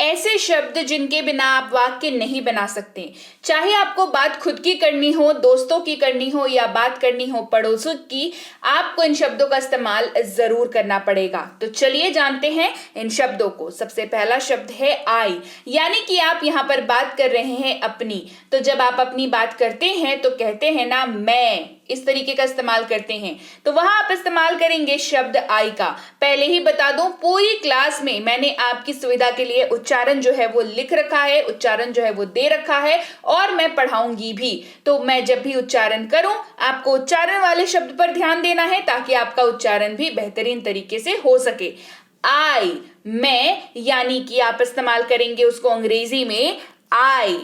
ऐसे शब्द जिनके बिना आप वाक्य नहीं बना सकते। चाहे आपको बात खुद की करनी हो, दोस्तों की करनी हो या बात करनी हो पड़ोसियों की, आपको इन शब्दों का इस्तेमाल जरूर करना पड़ेगा। तो चलिए जानते हैं इन शब्दों को। सबसे पहला शब्द है आई, यानी कि आप यहाँ पर बात कर रहे हैं अपनी। तो जब आप अपनी बात करते हैं तो कहते हैं ना मैं, इस तरीके का इस्तेमाल करते हैं। तो वहां आप इस्तेमाल करेंगे शब्द आई का। पहले ही बता दूं, पूरी क्लास में मैंने आपकी सुविधा के लिए उच्चारण जो है वो लिख रखा है, उच्चारण जो है वो दे रखा है और मैं पढ़ाऊंगी भी। तो मैं जब भी उच्चारण करूं, आपको उच्चारण वाले शब्द पर ध्यान देना है ताकि आपका उच्चारण भी बेहतरीन तरीके से हो सके। आई, मैं, यानी कि आप इस्तेमाल करेंगे उसको अंग्रेजी में आई।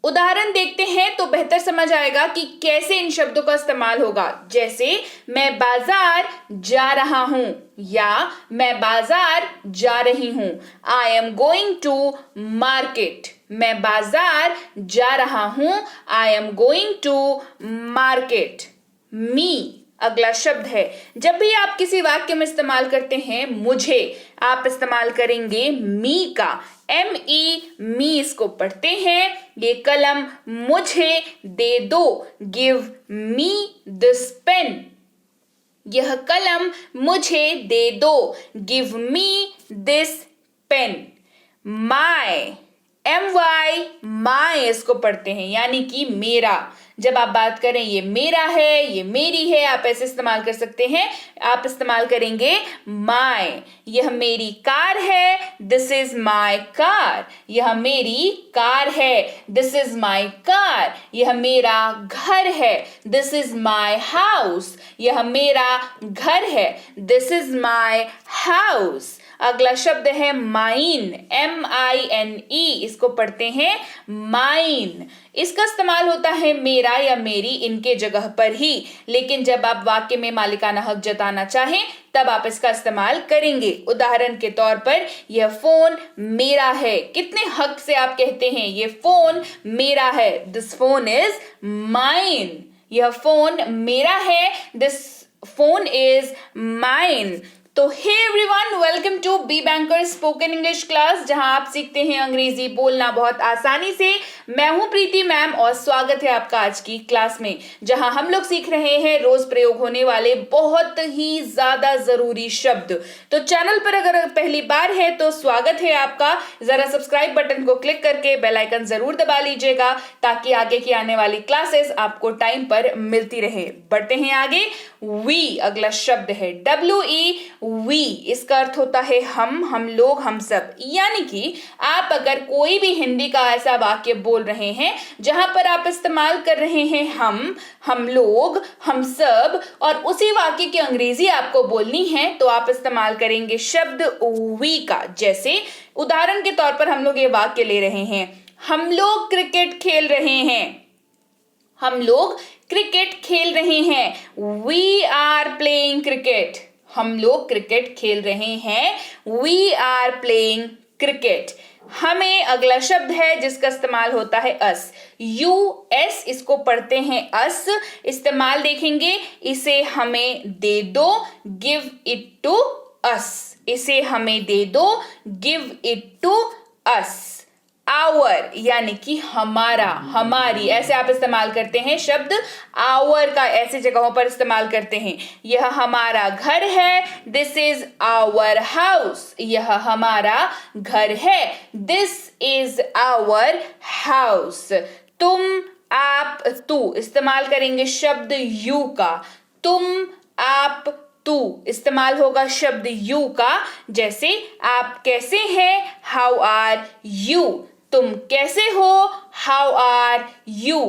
उदाहरण देखते हैं तो बेहतर समझ आएगा कि कैसे इन शब्दों का इस्तेमाल होगा। जैसे मैं बाजार जा रहा हूं या मैं बाजार जा रही हूं। I am going to market. मैं बाजार जा रहा हूं। I am going to market. Me अगला शब्द है। जब भी आप किसी वाक्य में इस्तेमाल करते हैं मुझे, आप इस्तेमाल करेंगे मी का। मी इसको पढ़ते हैं। ये कलम मुझे दे दो। Give me this pen. यह कलम मुझे दे दो। Give me this pen. My, my इसको पढ़ते हैं, यानी कि मेरा। जब आप बात करें ये मेरा है, ये मेरी है, आप ऐसे इस्तेमाल कर सकते हैं। आप इस्तेमाल करेंगे माय। यह मेरी कार है। This is my car. यह मेरी कार है। This is my car. यह मेरा घर है। This is my house. यह मेरा घर है। This is my house. अगला शब्द है माइन। इसको पढ़ते हैं माइन। इसका इस्तेमाल होता है मेरा या मेरी, इनके जगह पर ही। लेकिन जब आप वाक्य में मालिकाना हक जताना चाहें तब आप इसका इस्तेमाल करेंगे। उदाहरण के तौर पर, यह फोन मेरा है। कितने हक से आप कहते हैं ये फोन मेरा है। This phone is mine. यह फोन मेरा है। This phone is mine. तो hey everyone, welcome to be banker spoken English class, जहां आप सीखते हैं अंग्रेजी बोलना बहुत आसानी से। मैं हूं प्रीति मैम और स्वागत है आपका आज की क्लास में, जहां हम लोग सीख रहे हैं रोज प्रयोग होने वाले बहुत ही ज्यादा जरूरी शब्द। तो चैनल पर अगर पहली बार है तो स्वागत है आपका। जरा सब्सक्राइब बटन को क्लिक करके बेल आइकन जरूर दबा लीजिएगा ताकि आगे की आने वाली क्लासेस आपको टाइम पर मिलती रहे। बढ़ते हैं आगे। वी अगला शब्द है। वी, इसका अर्थ होता है हम लोग, हम सब। यानी कि आप अगर कोई भी हिंदी का ऐसा वाक्य बोल रहे हैं जहां पर आप इस्तेमाल कर रहे हैं हम लोग, हम सब, और उसी वाक्य की अंग्रेजी आपको बोलनी है तो आप इस्तेमाल करेंगे शब्द वी का। जैसे उदाहरण के तौर पर हम लोग ये वाक्य ले रहे हैं, हम लोग क्रिकेट खेल रहे हैं। हम लोग क्रिकेट खेल रहे हैं। We are playing cricket. हम लोग क्रिकेट खेल रहे हैं। We are playing cricket. हमें अगला शब्द है जिसका इस्तेमाल होता है अस। US इसको पढ़ते हैं अस। इस्तेमाल देखेंगे, इसे हमें दे दो। Give it to us. इसे हमें दे दो। Give it to us. Our, यानी कि हमारा, हमारी, ऐसे आप इस्तेमाल करते हैं शब्द आवर का। ऐसी जगहों पर इस्तेमाल करते हैं। यह हमारा घर है। This is our house. यह हमारा घर है। This is our house. तुम, आप, तू, इस्तेमाल करेंगे शब्द यू का। तुम, आप, तू, इस्तेमाल होगा शब्द यू का। जैसे आप कैसे हैं, हाउ आर यू। तुम कैसे हो, हाउ आर यू।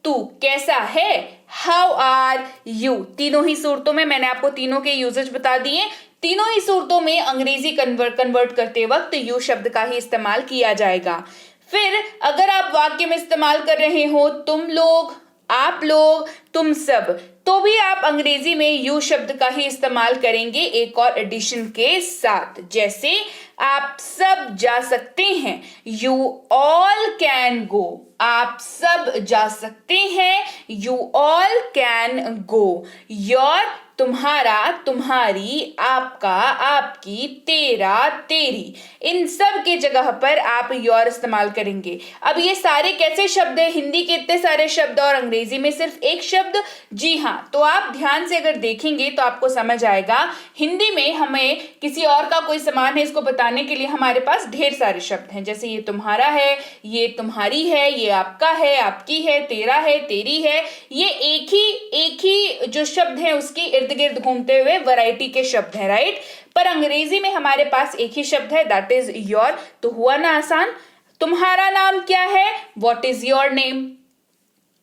तू कैसा है, हाउ आर यू। तीनों ही सूरतों में मैंने आपको तीनों के यूजेज बता दिए। तीनों ही सूरतों में अंग्रेजी कन्वर्ट करते वक्त यू शब्द का ही इस्तेमाल किया जाएगा। फिर अगर आप वाक्य में इस्तेमाल कर रहे हो तुम लोग, आप लोग, तुम सब, तो भी आप अंग्रेजी में यू शब्द का ही इस्तेमाल करेंगे एक और एडिशन के साथ। जैसे आप सब जा सकते हैं। You all can go. आप सब जा सकते हैं। You all can go. Your तुम्हारा, तुम्हारी, आपका, आपकी, तेरा, तेरी, इन सब के जगह पर आप योर इस्तेमाल करेंगे। अब ये सारे कैसे शब्द है? हिंदी के इतने सारे शब्द और अंग्रेजी में सिर्फ एक शब्द। जी हाँ, तो आप ध्यान से अगर देखेंगे तो आपको समझ आएगा। हिंदी में हमें किसी और का कोई सामान है इसको बताने के लिए हमारे पास ढेर सारे शब्द हैं, जैसे ये तुम्हारा है, ये तुम्हारी है, ये आपका है, आपकी है, तेरा है, तेरी है। ये एक ही जो शब्द है उसके इर्द गिर्द घूमते हुए वैरायटी के शब्द हैं, राइट। पर अंग्रेजी में हमारे पास एक ही शब्द है, दैट इज योर। तो हुआ ना आसान। तुम्हारा नाम क्या है? What is your name.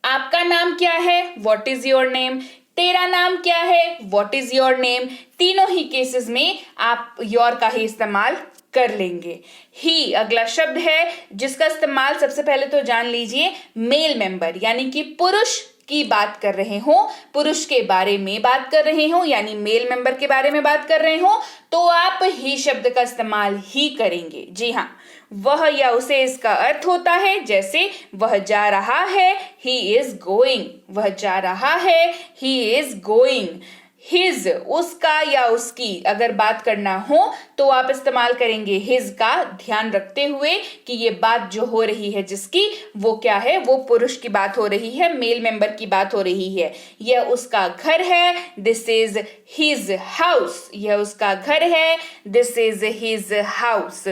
आपका नाम क्या है? What is your name. तेरा नाम क्या है? What is your name. तीनों ही केसेस में आप योर का ही इस्तेमाल कर लेंगे। ही अगला शब्द है जिसका इस्तेमाल सबसे पहले तो जान लीजिए, मेल मेंबर यानी कि पुरुष की बात कर रहे हो, पुरुष के बारे में बात कर रहे हो, यानी मेल मेंबर के बारे में बात कर रहे हो, तो आप ही शब्द का इस्तेमाल ही करेंगे। जी हाँ, वह या उसे इसका अर्थ होता है, जैसे वह जा रहा है, ही इज गोइंग। वह जा रहा है, ही इज गोइंग। हिज उसका या उसकी अगर बात करना हो तो आप इस्तेमाल करेंगे हिज का, ध्यान रखते हुए कि ये बात जो हो रही है जिसकी, वो क्या है? वो पुरुष की बात हो रही है, मेल मेंबर की बात हो रही है। यह उसका घर है, दिस इज हिज हाउस। यह उसका घर है, this is his house.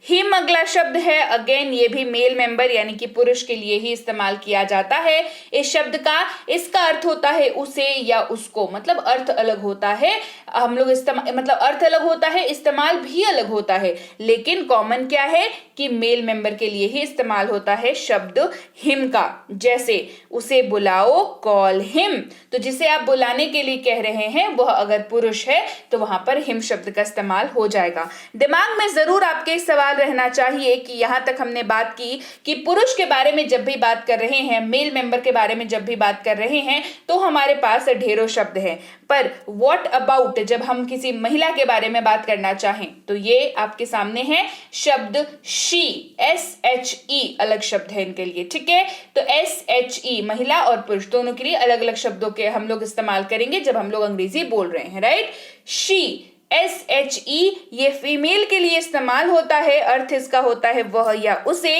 Him अगला शब्द है, अगेन ये भी मेल मेंबर यानी कि पुरुष के लिए ही इस्तेमाल किया जाता है। इस शब्द का इसका अर्थ होता है उसे या उसको, मतलब अर्थ अलग होता है। हम लोग मतलब अर्थ अलग होता है, इस्तेमाल भी अलग होता है, लेकिन कॉमन क्या है कि मेल मेंबर के लिए ही इस्तेमाल होता है शब्द हिम का। जैसे उसे बुलाओ, कॉल हिम। तो जिसे आप बुलाने के लिए कह रहे हैं वह अगर पुरुष है तो वहां पर हिम शब्द का इस्तेमाल हो जाएगा। दिमाग में जरूर आपके सवाल रहना चाहिए कि यहां तक हमने बात की कि पुरुष के बारे में जब भी बात कर रहे हैं, मेल मेंबर के बारे में जब भी बात कर रहे हैं तो हमारे पास ढेरों शब्द हैं, पर व्हाट अबाउट जब हम किसी महिला के बारे में बात करना चाहें तो ये आपके सामने है शब्द शी, SHE अलग शब्द है इनके लिए, ठीक है। तो SHE महिला और पुरुष दोनों के लिए अलग अलग शब्दों के हम लोग इस्तेमाल करेंगे जब हम लोग अंग्रेजी बोल रहे हैं, राइट। शी, SHE ये फीमेल के लिए इस्तेमाल होता है, अर्थ इसका होता है वह या उसे।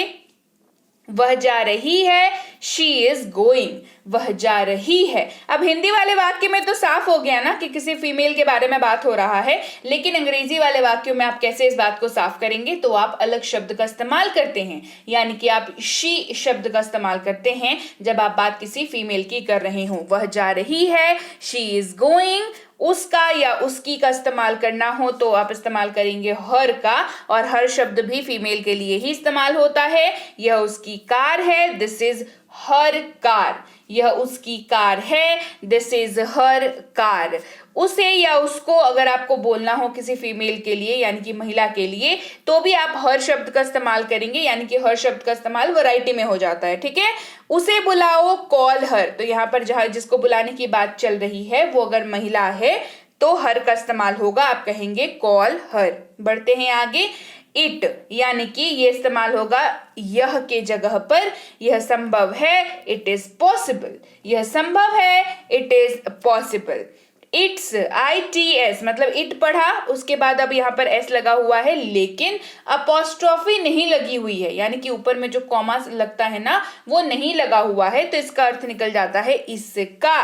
वह जा रही है, शी इज गोइंग। वह जा रही है। अब हिंदी वाले वाक्य में तो साफ हो गया ना कि किसी फीमेल के बारे में बात हो रहा है, लेकिन अंग्रेजी वाले वाक्यों में आप कैसे इस बात को साफ करेंगे? तो आप अलग शब्द का इस्तेमाल करते हैं, यानी कि आप शी शब्द का इस्तेमाल करते हैं जब आप बात किसी फीमेल की कर रहे हो। वह जा रही है, शी इज गोइंग। उसका या उसकी का इस्तेमाल करना हो तो आप इस्तेमाल करेंगे हर का, और हर शब्द भी फीमेल के लिए ही इस्तेमाल होता है। यह उसकी कार है, दिस इज हर कार। यह उसकी कार है, दिस इज हर कार। उसे या उसको अगर आपको बोलना हो किसी फीमेल के लिए यानी कि महिला के लिए, तो भी आप हर शब्द का इस्तेमाल करेंगे, यानी कि हर शब्द का इस्तेमाल वैरायटी में हो जाता है, ठीक है। उसे बुलाओ, कॉल हर। तो यहाँ पर जहां जिसको बुलाने की बात चल रही है वो अगर महिला है तो हर का इस्तेमाल होगा, आप कहेंगे कॉल हर। बढ़ते हैं आगे। इट यानी कि ये इस्तेमाल होगा यह के जगह पर। यह संभव है, इट इज पॉसिबल। यह संभव है, it is possible. It's, ITS मतलब इट पढ़ा, उसके बाद अब यहाँ पर S लगा हुआ है, लेकिन अपोस्ट्रोफी नहीं लगी हुई है, यानी कि ऊपर में जो कॉमा लगता है ना वो नहीं लगा हुआ है, तो इसका अर्थ निकल जाता है इसका।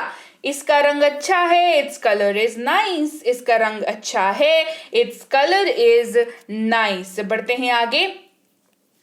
इसका रंग अच्छा है, इट्स कलर इज नाइस। इसका रंग अच्छा है, इट्स कलर इज नाइस। बढ़ते हैं आगे।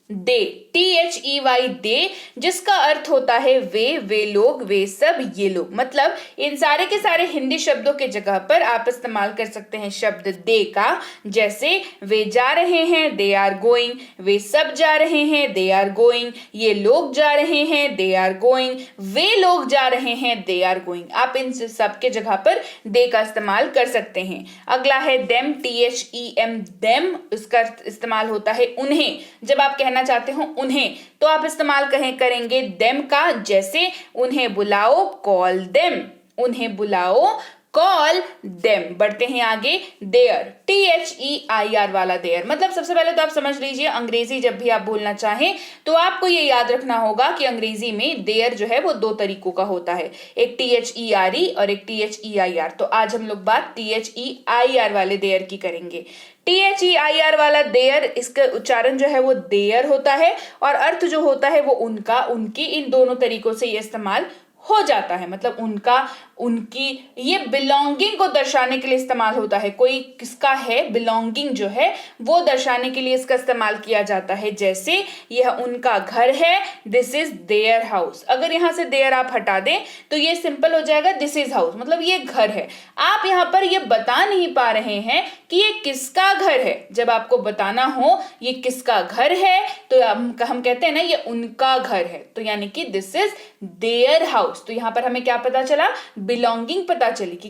दे, THEY दे, जिसका अर्थ होता है वे लोग, वे सब, ये लोग। मतलब इन सारे के सारे हिंदी शब्दों के जगह पर आप इस्तेमाल कर सकते हैं शब्द दे का। जैसे वे जा रहे हैं, दे आर गोइंग। वे सब जा रहे हैं, दे आर गोइंग। ये लोग जा रहे हैं, दे आर गोइंग। वे लोग जा रहे हैं, दे आर गोइंग। आप इन सब के जगह पर दे का इस्तेमाल कर सकते हैं। अगला है देम, THEM देम। इसका इस्तेमाल होता है उन्हें। जब आप कहना चाहते हो उन्हें तो आप इस्तेमाल करेंगे देम का। जैसे उन्हें बुलाओ, कॉल देम। उन्हें बुलाओ, कॉल देम। बढ़ते हैं आगे, देयर, THEIR वाला देयर, मतलब सबसे पहले तो आप समझ लीजिए अंग्रेजी जब भी आप बोलना चाहें तो आपको ये याद रखना होगा कि अंग्रेजी में देयर जो है वो दो तरीकों का होता है, एक THERE और एक THEIR। तो आज हम लोग बात THEIR वाले देयर की करेंगे। THEIR वाला देयर, इसका उच्चारण जो है वो देयर होता है और अर्थ जो होता है वो उनका, उनकी, इन दोनों तरीकों से ये इस्तेमाल हो जाता है। मतलब उनका, उनकी, ये बिलोंगिंग को दर्शाने के लिए इस्तेमाल होता है। कोई किसका है, बिलोंगिंग जो है वो दर्शाने के लिए इसका इस्तेमाल किया जाता है। जैसे यह उनका घर है, दिस इज देयर हाउस। अगर यहां से देयर आप हटा दें तो ये सिंपल हो जाएगा दिस इज हाउस, मतलब ये घर है। आप यहां पर ये बता नहीं पा रहे हैं कि ये किसका घर है। जब आपको बताना हो ये किसका घर है तो हम कहते हैं ना ये उनका घर है, तो यानी कि दिस इज देयर हाउस। तो यहां पर हमें क्या पता चला, बिलोंगिंग पता चली कि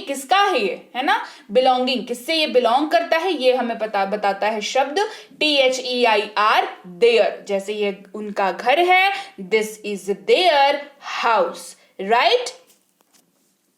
किसका है ये, है ना, बिलोंगिंग, किससे ये बिलोंग करता है ये हमें बताता है शब्द THEIR, देयर। जैसे ये उनका घर है, this is their house, right.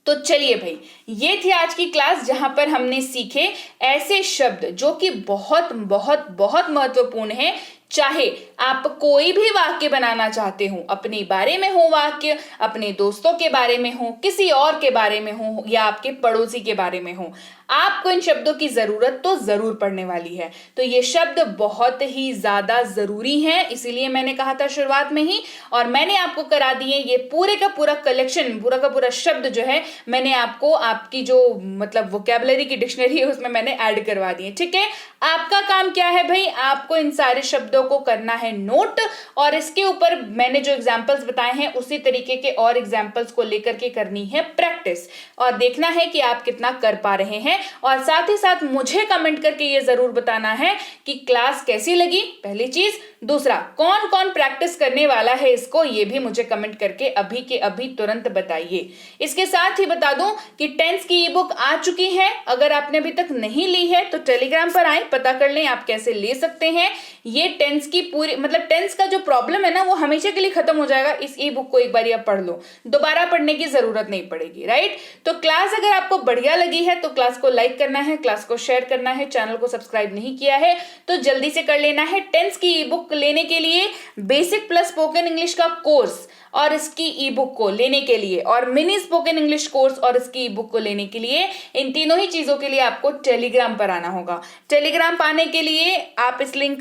तो चलिए भाई, ये थी आज की क्लास जहां पर हमने सीखे ऐसे शब्द जो कि बहुत बहुत बहुत महत्वपूर्ण है। चाहे आप कोई भी वाक्य बनाना चाहते हो, अपने बारे में हो वाक्य, अपने दोस्तों के बारे में हो, किसी और के बारे में हो या आपके पड़ोसी के बारे में हो, आपको इन शब्दों की जरूरत तो जरूर पड़ने वाली है। तो ये शब्द बहुत ही ज्यादा जरूरी हैं, इसीलिए मैंने कहा था शुरुआत में ही, और मैंने आपको करा दिए ये पूरे का पूरा कलेक्शन, पूरा का पूरा शब्द जो है मैंने आपको, आपकी जो मतलब वोकैबुलरी की डिक्शनरी है उसमें मैंने ऐड करवा दिए। ठीक है, आपका काम क्या है भाई, आपको इन सारे शब्दों को करना है नोट, और इसके ऊपर मैंने जो एग्जांपल्स बताए हैं उसी तरीके के और एग्जांपल्स को लेकर के करनी है प्रैक्टिस, और देखना है कि आप कितना कर पा रहे हैं। और साथ ही साथ मुझे कमेंट करके ये जरूर बताना है कि क्लास कैसी लगी, पहली चीज। दूसरा, कौन कौन प्रैक्टिस करने वाला है इसको, ये भी मुझे कमेंट करके अभी के अभी तुरंत बताइए। इसके साथ ही बता दूं कि टेंस की ई बुक आ चुकी है, अगर आपने अभी तक नहीं ली है तो टेलीग्राम पर आए, पता कर लें आप कैसे ले सकते हैं। ये टेंस की पूरी, मतलब टेंस का जो प्रॉब्लम है ना वो हमेशा के लिए खत्म हो जाएगा। इस ई बुक को एक बार आप पढ़ लो, दोबारा पढ़ने की जरूरत नहीं पड़ेगी, राइट। तो क्लास अगर आपको बढ़िया लगी है तो क्लास को लाइक करना है, क्लास को शेयर करना है, चैनल को सब्सक्राइब नहीं किया है तो जल्दी से कर लेना है। टेंस की ई बुक लेने के लिए, बेसिक प्लस स्पोकन इंग्लिश का कोर्स और इसकी ई बुक को लेने के लिए, और मिनी स्पोकन इंग्लिश कोर्स और इसकी ई बुक को लेने के लिए, इन तीनों ही चीजों के लिए आपको टेलीग्राम पर आना होगा। टेलीग्राम पाने के लिए आप इस लिंक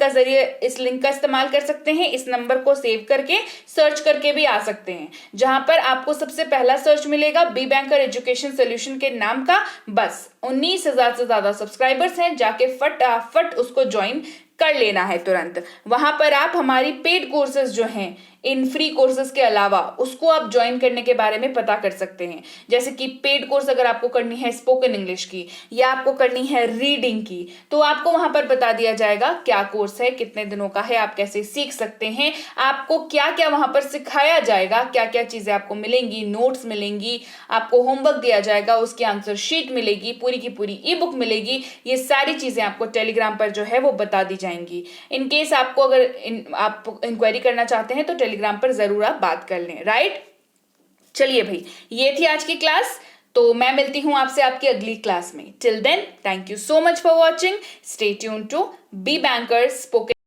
का इस्तेमाल कर सकते हैं। इस नंबर को सेव करके सर्च करके भी आ सकते हैं, जहां पर आपको सबसे पहला सर्च मिलेगा बी बैंकर एजुकेशन सोल्यूशन के नाम का। बस 19,000 से ज्यादा सब्सक्राइबर्स हैं, जाके फटाफट उसको ज्वाइन कर लेना है तुरंत। वहां पर आप हमारी पेड कोर्सेज जो हैं, इन फ्री कोर्सेज के अलावा, उसको आप ज्वाइन करने के बारे में पता कर सकते हैं। जैसे कि पेड कोर्स अगर आपको करनी है स्पोकन इंग्लिश की या आपको करनी है रीडिंग की, तो आपको वहां पर बता दिया जाएगा क्या कोर्स है, कितने दिनों का है, आप कैसे सीख सकते हैं, आपको क्या क्या वहां पर सिखाया जाएगा, क्या क्या चीजें आपको मिलेंगी, नोट्स मिलेंगी, आपको होमवर्क दिया जाएगा, उसकी आंसर शीट मिलेगी, पूरी की पूरी ई बुक मिलेगी। ये सारी चीजें आपको टेलीग्राम पर जो है वो बता दी जाएंगी। इन केस आपको अगर आप इंक्वायरी करना चाहते हैं तो टेलीग्राम पर जरूर आप बात कर लें, राइट। चलिए भाई, ये थी आज की क्लास, तो मैं मिलती हूं आपसे आपकी अगली क्लास में। Till then, thank you so much for watching, stay tuned to be banker spoken.